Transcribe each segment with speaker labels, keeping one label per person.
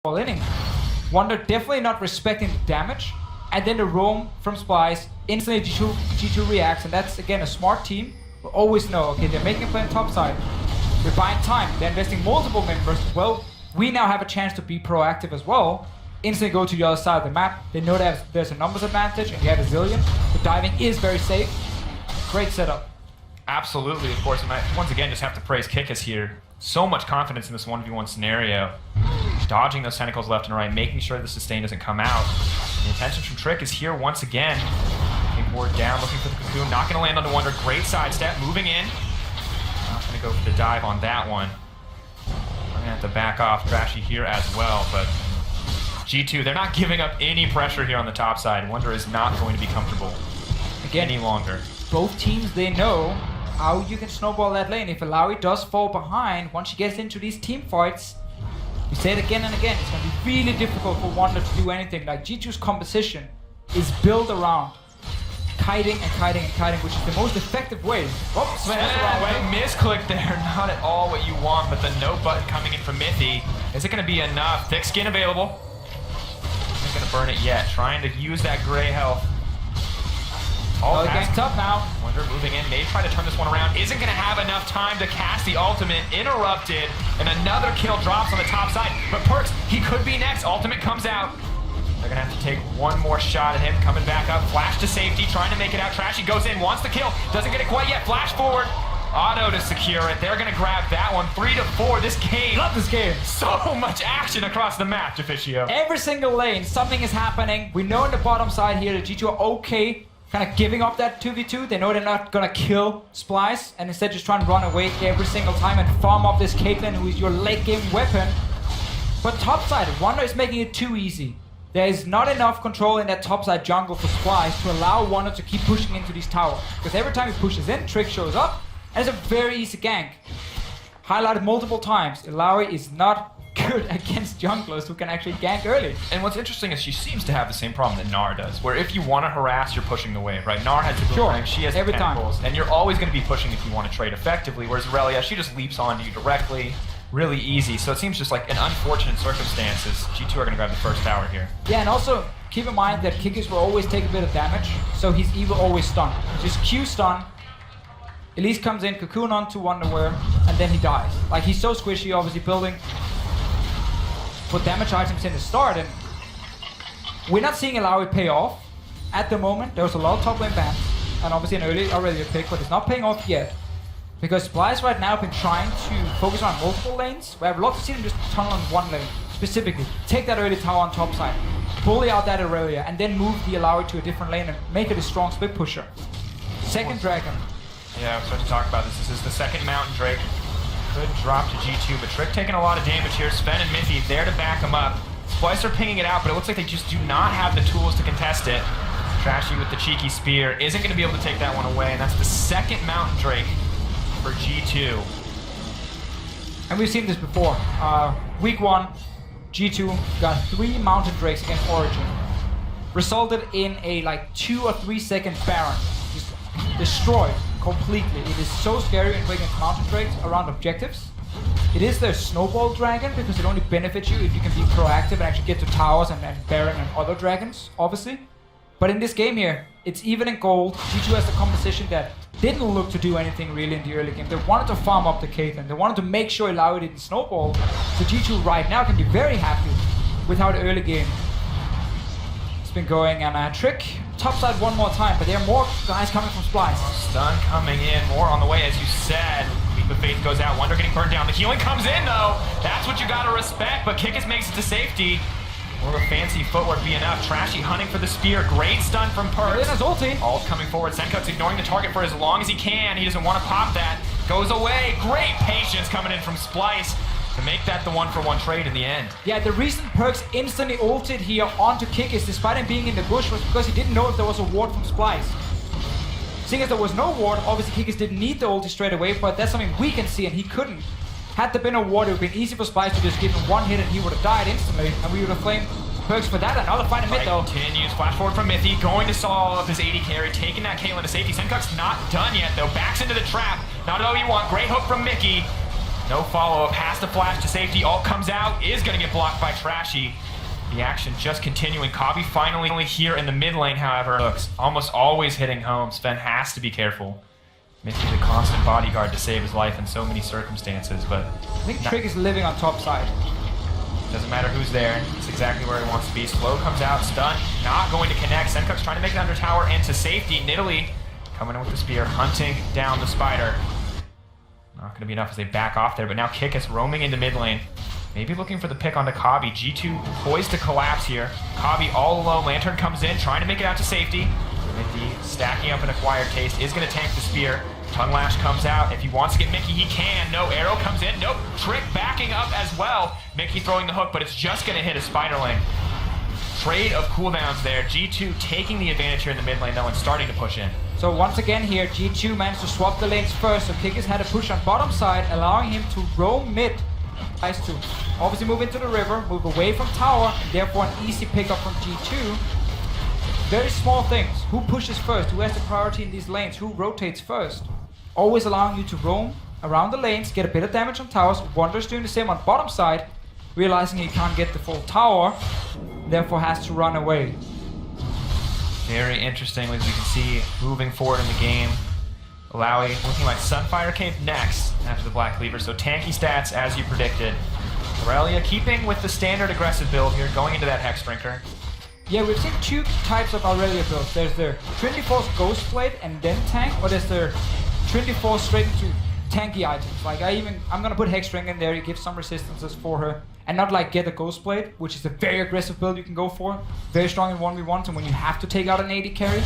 Speaker 1: all inning. Wonder definitely not respecting the damage, and then the roam from Splice, instantly G2 reacts, and that's again a smart team. Will always know, okay, they're making a play on top side. We're buying time, they're investing multiple members. Well, we now have a chance to be proactive as well. Instantly go to the other side of the map. They know that there's a numbers advantage, and you have a zillion. The diving is very safe. Great setup.
Speaker 2: Absolutely, of course, and I once again just have to praise Kickus here. So much confidence in this 1v1 scenario. Dodging those tentacles left and right, making sure the sustain doesn't come out. And the attention from Trick is here once again. Big ward down, looking for the cocoon, not going to land on the Wonder. Great sidestep, moving in. Not going to go for the dive on that one. I'm going to have to back off Trashy here as well, but G2, they're not giving up any pressure here on the top side. Wonder is not going to be comfortable any longer.
Speaker 1: Both teams, they know how you can snowball that lane. If Alawi does fall behind, once she gets into these team fights, we say it again and again, it's going to be really difficult for Wonder to do anything. Like G2's composition is built around kiting and kiting and kiting, which is the most effective way. Oops, that's the wrong way.
Speaker 2: Misclick there, not at all what you want, but the no button coming in from Mithy. Is it going to be enough? Thick skin available. Not going to burn it yet. Trying to use that gray health.
Speaker 1: Oh, it's getting tough now.
Speaker 2: Wonder moving in, may try to turn this one around. Isn't going to have enough time to cast the ultimate. Interrupted, and another kill drops on the top side. But Perks, he could be next. Ultimate comes out. They're going to have to take one more shot at him. Coming back up, flash to safety, trying to make it out. Trashy goes in, wants the kill. Doesn't get it quite yet. Flash forward. Auto to secure it. They're going to grab that one. 3-4. This game.
Speaker 1: Love this game.
Speaker 2: So much action across the map, Deficio.
Speaker 1: Every single lane, something is happening. We know on the bottom side here that G2 are okay kind of giving up that 2v2. They know they're not gonna kill Splice, and instead just try and run away every single time and farm up this Caitlyn, who is your late game weapon. But topside, Wonder is making it too easy. There is not enough control in that topside jungle for Splice to allow Wonder to keep pushing into these towers. Because every time he pushes in, Trick shows up, and it's a very easy gank. Highlighted multiple times, Ilaoi is not good against junglers who can actually gank early.
Speaker 2: And what's interesting is she seems to have the same problem that Gnar does, where if you want to harass, you're pushing the wave, right? Gnar has the boomerang, she has the tentacles, and you're always going to be pushing if you want to trade effectively, whereas Aurelia, she just leaps onto you directly, really easy. So it seems just like an unfortunate circumstances. G2 are going to grab the first tower here.
Speaker 1: Yeah, and also keep in mind that Kickus will always take a bit of damage, so he's either always stunned. Just Q stun, Elise comes in, cocoon onto Wonderwear, and then he dies. Like, he's so squishy, obviously building put damage items in the start, and we're not seeing Alawi pay off at the moment. There was a lot of top lane bans, and obviously an earlier pick, but it's not paying off yet. Because Splice right now have been trying to focus on multiple lanes. We have lots to see them just tunnel on one lane, specifically. Take that early tower on top side, bully out that Aurelia, and then move the Alawi to a different lane and make it a strong split pusher. Second dragon.
Speaker 2: Yeah, I'm starting to talk about this. This is the second Mountain Drake. Could drop to G2, but Trick taking a lot of damage here. Sven and Mithy there to back him up. Splice are pinging it out, but it looks like they just do not have the tools to contest it. Trashy with the cheeky spear isn't going to be able to take that one away, and that's the second Mountain Drake for G2.
Speaker 1: And we've seen this before. Week 1, G2 got 3 Mountain Drakes against Origin. Resulted in a like 2 or 3 second Baron. Just destroyed completely. It is so scary when playing against Mountain Drakes around objectives. It is their Snowball Dragon because it only benefits you if you can be proactive and actually get to towers and Baron and other dragons, obviously. But in this game here, it's even in gold. G2 has a composition that didn't look to do anything really in the early game. They wanted to farm up the Caitlyn. They wanted to make sure Ilaoi didn't snowball. So G2 right now can be very happy with how the early game has been going. And Trick, topside one more time, but there are more guys coming from Splice.
Speaker 2: Stun coming in, more on the way as you said. Leap of Faith goes out, Wonder getting burned down. The healing comes in though. That's what you gotta respect, but Kickus makes it to safety. More of a fancy footwork be enough. Trashy hunting for the spear. Great stun from Perks. Ult coming forward. Senkuk's ignoring the target for as long as he can. He doesn't want to pop that. Goes away. Great patience coming in from Splice to make that the 1-for-1 trade in the end.
Speaker 1: Yeah, the reason Perks instantly ulted here onto Kickus despite him being in the bush was because he didn't know if there was a ward from Splice. Seeing as there was no ward, obviously Kickus didn't need the ulti straight away, but that's something we can see and he couldn't. Had there been a ward, it would have been easy for Splice to just give him one hit and he would have died instantly, and we would have flamed Perks for that. Another fight in mid though.
Speaker 2: Continues, flash forward from Mithy, going to solve up his AD carry, taking that Caitlyn to safety. Senkuk's not done yet though, backs into the trap. Not all you want, great hook from Mickey. No follow-up, has to flash to safety, ult comes out, is gonna get blocked by Trashy. The action just continuing. Kabi finally here in the mid lane, however, looks almost always hitting home. Sven has to be careful. Mickey the constant bodyguard to save his life in so many circumstances, but
Speaker 1: I think Trick is living on top side.
Speaker 2: doesn't matter who's there. It's exactly where he wants to be. Slow comes out, stun, not going to connect. Senkuk's trying to make it under tower and to safety. Nidalee coming in with the spear, hunting down the spider. Not going to be enough as they back off there, but now Kickus roaming into mid lane. Maybe looking for the pick onto Kabi. G2 poised to collapse here. Kabi all alone. Lantern comes in, trying to make it out to safety. Mickey stacking up an acquired taste, is going to tank the spear. Tongue Lash comes out. If he wants to get Mickey, he can. No, Arrow comes in. Nope. Trick backing up as well. Mickey throwing the hook, but it's just going to hit his spider lane. Trade of cooldowns there. G2 taking the advantage here in the mid lane, though, and starting to push in.
Speaker 1: So once again here, G2 managed to swap the lanes first, so Kickus had a push on bottom side, allowing him to roam mid. Nice to obviously move into the river, move away from tower, and therefore an easy pickup from G2. Very small things. Who pushes first? Who has the priority in these lanes? Who rotates first? Always allowing you to roam around the lanes, get a bit of damage on towers. Wander's doing the same on bottom side, realizing he can't get the full tower, therefore has to run away.
Speaker 2: Very interesting, as you can see, moving forward in the game. Alawi looking like Sunfire Cape next after the Black Cleaver, so tanky stats as you predicted. Aurelia keeping with the standard aggressive build here, going into that Hex Drinker.
Speaker 1: Yeah, we've seen two types of Aurelia builds. There's the Trinity Force Ghost Blade and then tank, or there's the Trinity Force straight into tanky items. Like I'm gonna put Hex Drinker in there, you give some resistances for her. And not like get a Ghost Blade, which is a very aggressive build you can go for. Very strong in 1v1s and when you have to take out an AD carry.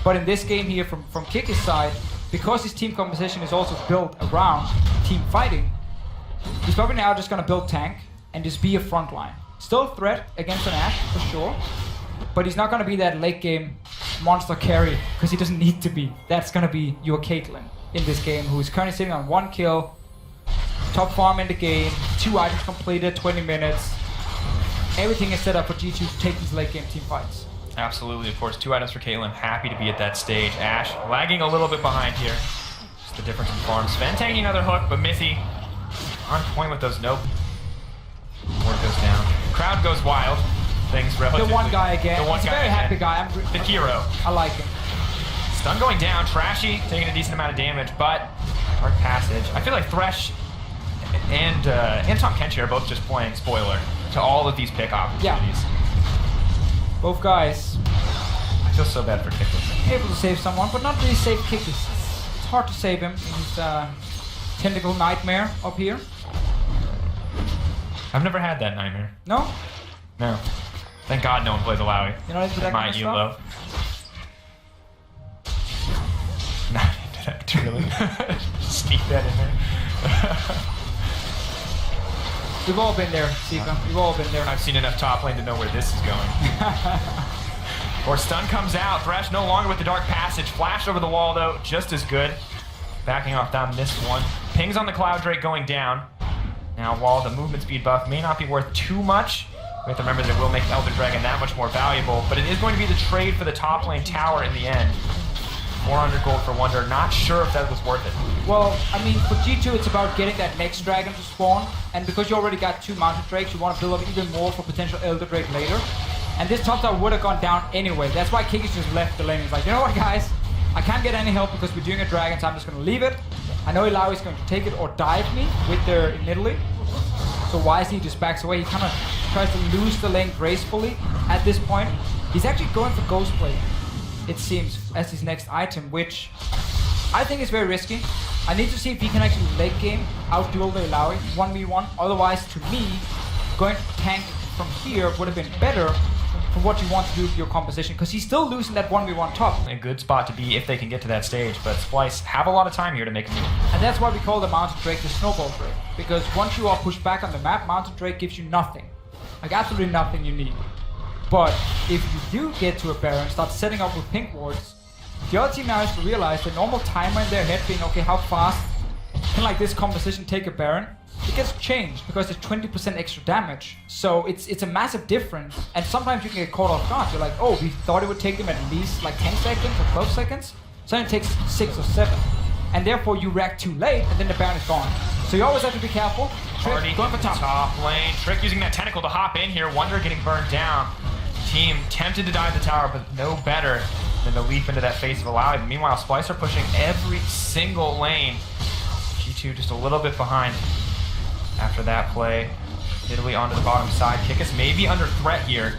Speaker 1: But in this game here from Kickus' side, because his team composition is also built around team fighting, he's probably now just gonna build tank and just be a frontline. Still a threat against an Ashe, for sure. But he's not gonna be that late game monster carry, because he doesn't need to be. That's gonna be your Caitlyn in this game, who is currently sitting on 1 kill, top farm in the game, 2 items completed, 20 minutes. Everything is set up for G2 to take these late game team fights.
Speaker 2: Absolutely, of course. 2 items for Caitlyn. Happy to be at that stage. Ashe lagging a little bit behind here. Just the difference in farm. Sven taking another hook, but Mithy on point with those. Nope. Ward goes down. Crowd goes wild. Things relatively...
Speaker 1: The one guy again.
Speaker 2: The one
Speaker 1: He's
Speaker 2: guy
Speaker 1: a very
Speaker 2: again.
Speaker 1: happy guy.
Speaker 2: The hero.
Speaker 1: I like him.
Speaker 2: Stun going down. Trashy taking a decent amount of damage, but Dark Passage. I feel like Thresh and Tom Kenchi are both just playing spoiler to all of these pick opportunities.
Speaker 1: Yeah. Both guys
Speaker 2: I feel so bad for Kickus.
Speaker 1: able to save someone, but not really save Kickus. It's hard to save him in his tentacle nightmare up here.
Speaker 2: I've never had that nightmare.
Speaker 1: No?
Speaker 2: No. Thank God no one plays Alawi.
Speaker 1: You're not into that
Speaker 2: My
Speaker 1: kind of
Speaker 2: EULO. Not into that, really. Sneak that in there.
Speaker 1: We've all been there, Sika. We've all been there.
Speaker 2: I've seen enough top lane to know where this is going. Or stun comes out. Thresh no longer with the Dark Passage. Flash over the wall, though, just as good. Backing off down this one. Pings on the Cloud Drake going down. Now, while the movement speed buff may not be worth too much, we have to remember that it will make Elder Dragon that much more valuable, but it is going to be the trade for the top lane tower in the end. 400 gold for Wonder. Not sure if that was worth it.
Speaker 1: Well, I mean, for G2, it's about getting that next dragon to spawn, and because you already got 2 mounted drakes, you want to build up even more for potential Elder Drake later. And this top tower would have gone down anyway. That's why Kickus just left the lane. He's like, you know what, guys? I can't get any help because we're doing a dragon, so I'm just going to leave it. I know Ilawi is going to take it or dive me with their Nidalee. So wisely, he just backs away. He kind of tries to lose the lane gracefully at this point. He's actually going for Ghost Blade, it seems, as his next item, which I think is very risky. I need to see if he can actually late game outduel the Ilawi 1v1. Otherwise, to me, going to tank from here would have been better for what you want to do with your composition, because he's still losing that 1v1 top.
Speaker 2: A good spot to be if they can get to that stage, but Splice have a lot of time here to make a move.
Speaker 1: And that's why we call the Mounted Drake the Snowball Drake, because once you are pushed back on the map, Mounted Drake gives you nothing. Like absolutely nothing you need. But if you do get to a Baron, start setting up with pink wards, the other team now has to realize the normal timer in their head being, okay, how fast can like this composition take a Baron? It gets changed because there's 20% extra damage. So it's a massive difference. And sometimes you can get caught off guard. You're like, oh, we thought it would take them at least like 10 seconds or 12 seconds. So it takes 6 or 7. and therefore you react too late, and then the Baron is gone. So you always have to be careful.
Speaker 2: Trick
Speaker 1: going for
Speaker 2: top lane. Trick using that tentacle to hop in here. Wonder getting burned down. Team tempted to dive the tower, but no better than to leap into that face of Alawi. Meanwhile, Splice are pushing every single lane. G2 just a little bit behind after that play. Italy onto the bottom side. Kickus may be under threat here.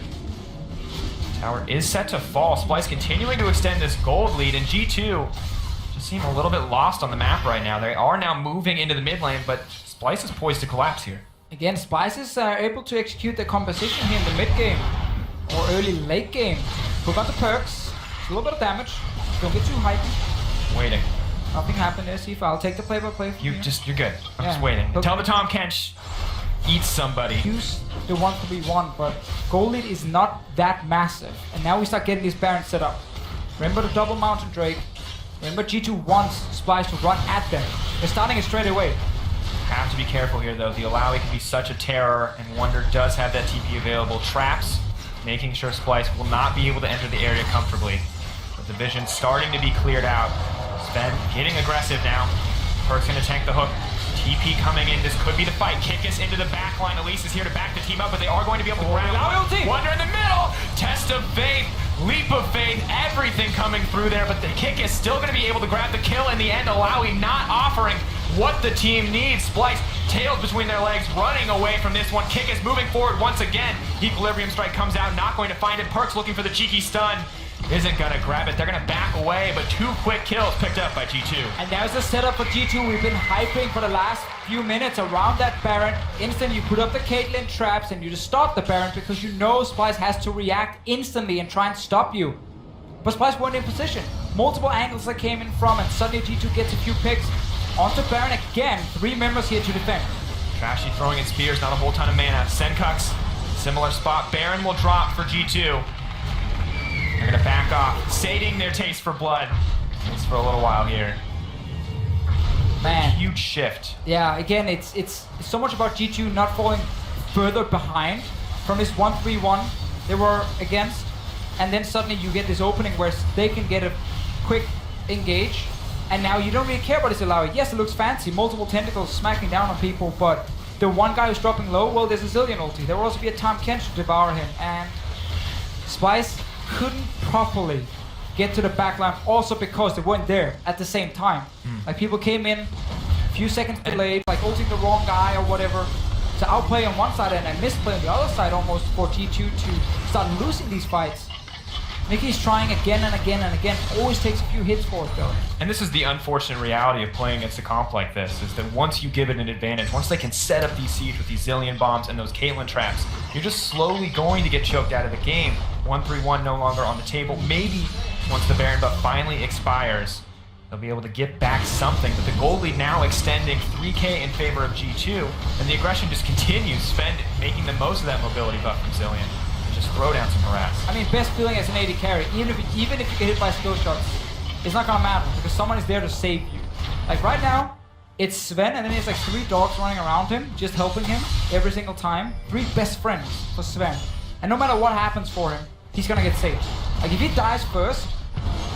Speaker 2: Tower is set to fall. Splice continuing to extend this gold lead, and G2 just seem a little bit lost on the map right now. They are now moving into the mid lane, but Splice is poised to collapse here.
Speaker 1: Again, Spices are able to execute their composition here in the mid game or early late game. Who got the perks? A little bit of damage. Don't get too hyped.
Speaker 2: Waiting.
Speaker 1: Nothing happened there, Sifa. I'll take the play-by-play from you.
Speaker 2: You're good. I'm just waiting. Tell the Tom Kench, eat somebody.
Speaker 1: Use the 1-3-1, but gold lead is not that massive. And now we start getting these Barons set up. Remember the double Mountain Drake. Remember G2 wants Splice to run at them. They're starting it straight away.
Speaker 2: Have to be careful here though. The Alawi can be such a terror, and Wonder does have that TP available. Traps, making sure Splice will not be able to enter the area comfortably. But the vision starting to be cleared out. Sven getting aggressive now. Perk's gonna tank the hook. TP coming in. This could be the fight. Kickus into the back line. Elise is here to back the team up, but they are going to be able to grab Wonder in the middle. Test of faith. Leap of faith. Everything coming through there, but the kick is still going to be able to grab the kill in the end. Alawi not offering what the team needs. Splice tails between their legs, running away from this one. Kick is moving forward once again. Equilibrium strike comes out, not going to find it. Perk's looking for the cheeky stun. Isn't gonna grab it. They're gonna back away, but 2 quick kills picked up by G2.
Speaker 1: And there's the setup for G2. We've been hyping for the last few minutes around that Baron. Instant, you put up the Caitlyn traps and you just stop the Baron because you know Splice has to react instantly and try and stop you. But Splice weren't in position. Multiple angles that came in from, and suddenly G2 gets a few picks. Onto Baron again. 3 members here to defend.
Speaker 2: Trashy throwing in spears, not a whole ton of mana. Senkux, similar spot. Baron will drop for G2. They're gonna back off, sating their taste for blood. At least for a little while here.
Speaker 1: Man,
Speaker 2: huge shift.
Speaker 1: Yeah, again, it's so much about G2 not falling further behind from this 1-3-1 they were against, and then suddenly you get this opening where they can get a quick engage, and now you don't really care about this Alawi. Yes, it looks fancy, multiple tentacles smacking down on people, but the one guy who's dropping low, well, there's a Zillion ulti. There will also be a Tom Kench to devour him, and Spice couldn't properly get to the backline, also because they weren't there at the same time. Like, people came in a few seconds delayed, like ulting the wrong guy or whatever, to outplay on one side and then misplay on the other side almost for G2 to start losing these fights. Mickey's trying again and again and again, always takes a few hits for it though. And
Speaker 2: this is the unfortunate reality of playing against a comp like this, is that once you give it an advantage, once they can set up these siege with these Zillion bombs and those Caitlyn traps, you're just slowly going to get choked out of the game. 1-3-1 no longer on the table. Maybe once the Baron buff finally expires, they'll be able to get back something, but the gold lead now extending 3k in favor of G2, and the aggression just continues, Sven making the most of that mobility buff from Zillion. Just throw down some harass.
Speaker 1: I mean, best feeling as an AD carry, even if you get hit by skill shots, it's not gonna matter because someone is there to save you. Like right now, it's Sven, and then there's like 3 dogs running around him, just helping him every single time. 3 best friends for Sven, and no matter what happens for him, he's gonna get saved. Like if he dies first,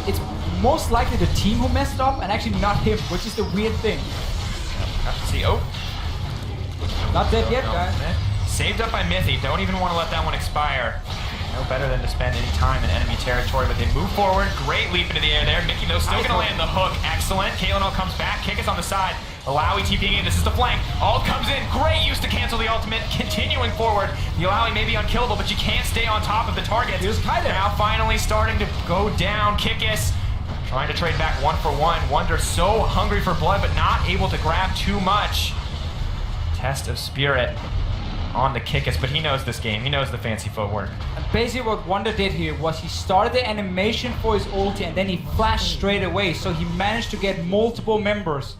Speaker 1: it's most likely the team who messed up, and actually not him, which is the weird thing.
Speaker 2: Have to see. Oh,
Speaker 1: not dead yet, guys.
Speaker 2: Saved up by Mythy, don't even want to let that one expire. No better than to spend any time in enemy territory, but they move forward. Great leap into the air there. Mickey, though, still going to land the hook. Excellent. Caitlyn all comes back. Kick is on the side. Alawi TPing in. This is the flank. Ult comes in. Great use to cancel the ultimate. Continuing forward. The Alawi may be unkillable, but you can't stay on top of the target.
Speaker 1: Here's Kaida.
Speaker 2: Now finally starting to go down. Kickus trying to trade back 1-for-1. Wonder so hungry for blood, but not able to grab too much. Test of Spirit on the Kickus, but he knows this game. He knows the fancy footwork.
Speaker 1: And basically what Wonder did here was he started the animation for his ulti and then he flashed straight away, so he managed to get multiple members.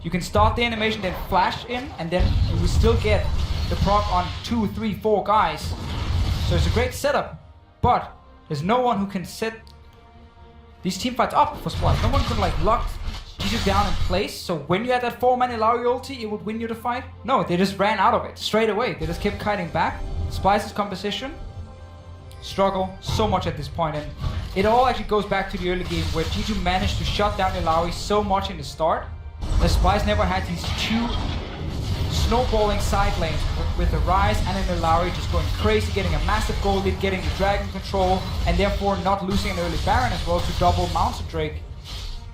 Speaker 1: You can start the animation, then flash in, and then you will still get the proc on 2, 3, 4 guys. So it's a great setup, but there's no one who can set these team fights up for Splice. No one could like lock G2 down in place, so when you had that 4-man Ilario ulti, it would win you the fight? No, they just ran out of it straight away. They just kept kiting back. Splice's composition struggle so much at this point, and it all actually goes back to the early game where G2 managed to shut down Ilaoi so much in the start that Splice never had these two snowballing side lanes with the Rise and an Ilaoi just going crazy, getting a massive gold lead, getting the Dragon control, and therefore not losing an early Baron as well to double Mountain Drake.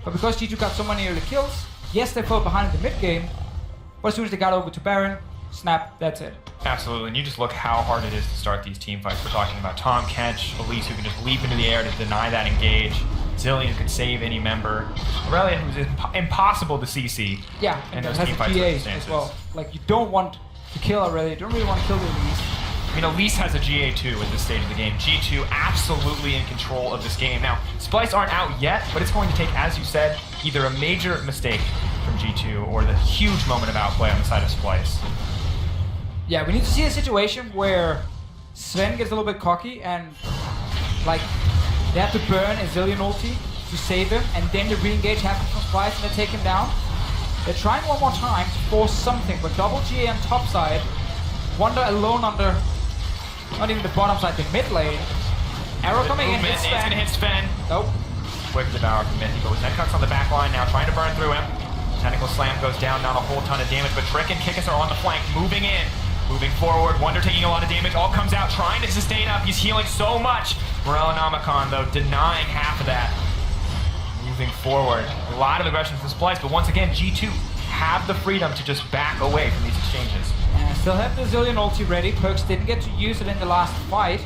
Speaker 1: But because G2 got so many early kills, yes, they fell behind in the mid game, but as soon as they got over to Baron, snap, that's it.
Speaker 2: Absolutely, and you just look how hard it is to start these team fights. We're talking about Tahm Kench, Elise who can just leap into the air to deny that engage, Zilean who can save any member, Aurelion who's impossible to CC.
Speaker 1: Yeah,
Speaker 2: and those
Speaker 1: has
Speaker 2: team
Speaker 1: a
Speaker 2: fight
Speaker 1: GA
Speaker 2: circumstances.
Speaker 1: as well. Like, you don't want to kill Aurelion, you don't really want to kill the Elise.
Speaker 2: I mean, Elise has a GA2 at this stage of the game. G2 absolutely in control of this game. Now, Splice aren't out yet, but it's going to take, as you said, either a major mistake from G2 or the huge moment of outplay on the side of Splice.
Speaker 1: Yeah, we need to see a situation where Sven gets a little bit cocky and, like, they have to burn a Zilean ulti to save him, and then the re-engage happens from Splice and they take him down. They're trying one more time to force something, but double GA on top side, Wonder alone under, not even the bottom side, the mid lane. Arrow coming in, hits Sven.
Speaker 2: It's gonna hit Sven.
Speaker 1: Nope.
Speaker 2: Quick devour from Mythy, but with Netcuts on the back line now, trying to burn through him. Tentacle Slam goes down, not a whole ton of damage, but Trick and Kikis are on the flank, moving in. Moving forward, Wonder taking a lot of damage, all comes out, trying to sustain up. He's healing so much. Morellonomicon, though, denying half of that. Moving forward, a lot of aggression from Splice, but once again, G2 have the freedom to just back away from these exchanges.
Speaker 1: And still have the Zilean ulti ready. Perks didn't get to use it in the last fight.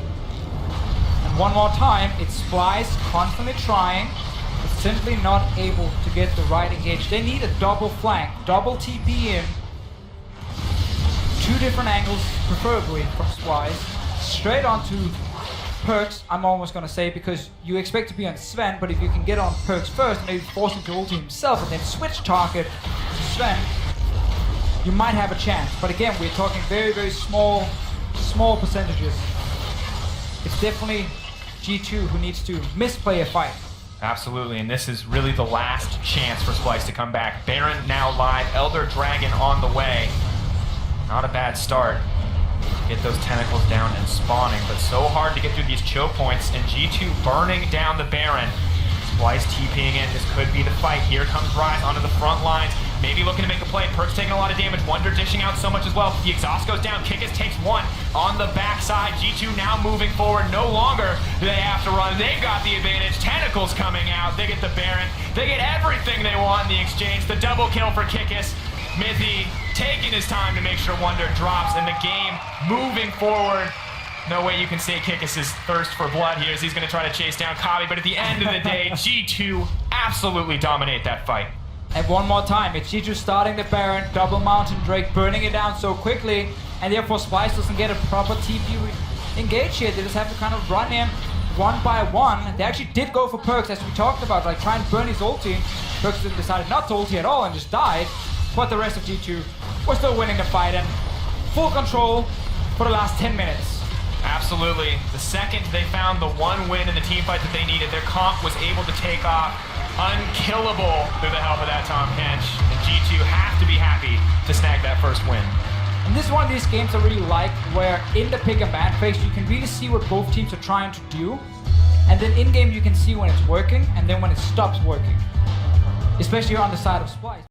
Speaker 1: And one more time, it's Splice constantly trying, but simply not able to get the right engage. They need a double flank, double TP in. Two different angles, preferably from Splice. Straight onto Perks, I'm almost gonna say, because you expect to be on Sven, but if you can get on Perks first and maybe force him to ulti himself and then switch target to Sven, you might have a chance. But again, we're talking very, very small percentages. It's definitely G2 who needs to misplay a fight.
Speaker 2: Absolutely, and this is really the last chance for Splice to come back. Baron now live, Elder Dragon on the way. Not a bad start. Get those tentacles down and spawning, but so hard to get through these choke points, and G2 burning down the Baron. Splice TPing in, this could be the fight. Here comes Rise onto the front lines, maybe looking to make a play. Perk's taking a lot of damage, Wonder dishing out so much as well. The exhaust goes down, Kikis takes one on the backside. G2 now moving forward, no longer do they have to run. They've got the advantage, tentacles coming out, they get the Baron. They get everything they want in the exchange. The double kill for Kikis. Mythy taking his time to make sure Wonder drops, and the game moving forward. No way you can say Kikis' thirst for blood here as he's going to try to chase down Kabi, but at the end of the day, G2 absolutely dominate that fight.
Speaker 1: And one more time, it's G2 starting the Baron, double Mountain Drake, burning it down so quickly, and therefore Splice doesn't get a proper TP engage here. They just have to kind of run him one by one. They actually did go for Perks, as we talked about, like try and burn his ulti. Perks decided not to ulti at all and just died. But the rest of G2 was still winning the fight and full control for the last 10 minutes.
Speaker 2: Absolutely. The second they found the one win in the team fight that they needed, their comp was able to take off unkillable through the help of that Tahm Kench. And G2 have to be happy to snag that first win.
Speaker 1: And this is one of these games I really like, where in the pick and ban phase you can really see what both teams are trying to do. And then in game you can see when it's working and then when it stops working. Especially on the side of Splice.